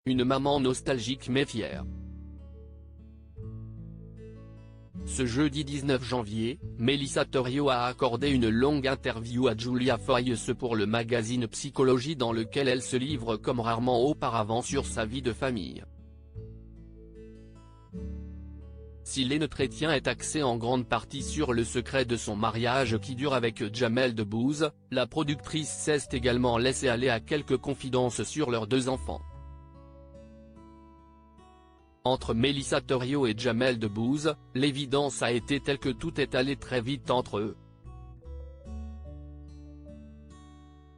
Une maman nostalgique mais fière. Ce jeudi 19 janvier, Melissa Thoriot a accordé une longue interview à Julia Foyce pour le magazine Psychologie dans lequel elle se livre comme rarement auparavant sur sa vie de famille. Si l'entretien est axé en grande partie sur le secret de son mariage qui dure avec Jamel Debbouze, la productrice s'est également laissée aller à quelques confidences sur leurs deux enfants. Entre Melissa Thoriot et Jamel Debbouze, l'évidence a été telle que tout est allé très vite entre eux.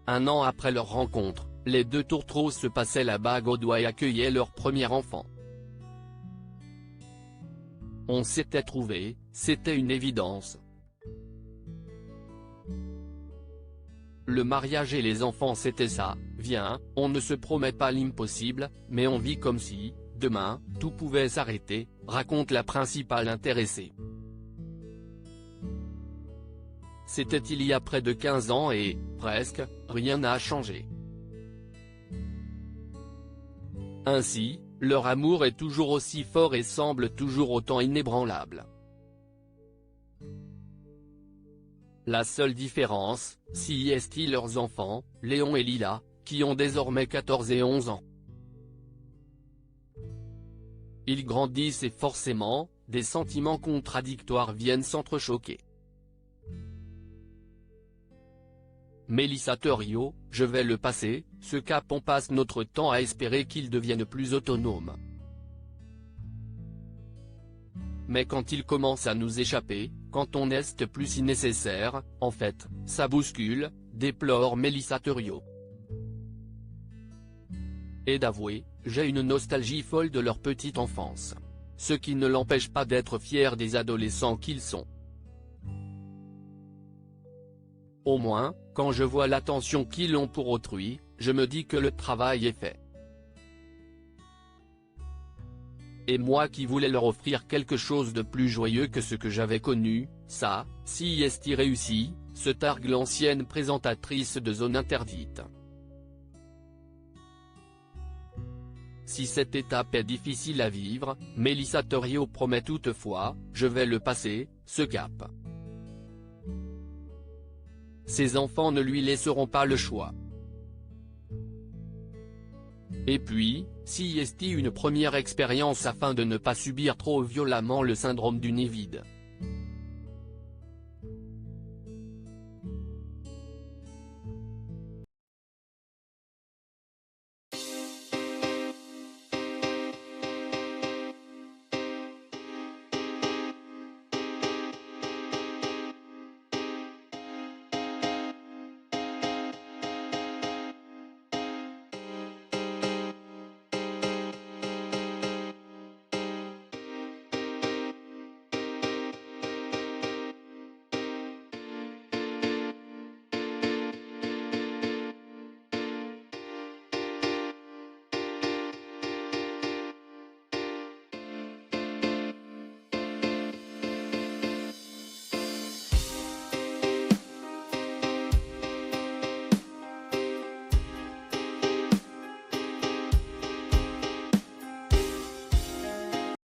Un an après leur rencontre, les deux tourtereaux se passaient la bague au doigt et accueillaient leur premier enfant. On s'était trouvés, c'était une évidence. Le mariage et les enfants c'était ça, viens, on ne se promet pas l'impossible, mais on vit comme si, demain, tout pouvait s'arrêter, raconte la principale intéressée. C'était il y a près de 15 ans et, presque, rien n'a changé. Ainsi, leur amour est toujours aussi fort et semble toujours autant inébranlable. La seule différence, c'est leurs enfants, Léon et Lila, qui ont désormais 14 et 11 ans. Ils grandissent et forcément, des sentiments contradictoires viennent s'entrechoquer. Melissa Thoriot, je vais le passer, ce cap on passe notre temps à espérer qu'il devienne plus autonome. Mais quand il commence à nous échapper, quand on est plus si nécessaire, en fait, ça bouscule, déplore Melissa Thoriot. Et d'avouer, j'ai une nostalgie folle de leur petite enfance. Ce qui ne l'empêche pas d'être fier des adolescents qu'ils sont. Au moins, quand je vois l'attention qu'ils ont pour autrui, je me dis que le travail est fait. Et moi qui voulais leur offrir quelque chose de plus joyeux que ce que j'avais connu, ça, si est réussi, se targue l'ancienne présentatrice de Zone Interdite. Si cette étape est difficile à vivre, Melissa Thoriot promet toutefois, je vais le passer, ce cap. Ses enfants ne lui laisseront pas le choix. Et puis, si est une première expérience afin de ne pas subir trop violemment le syndrome du nid vide.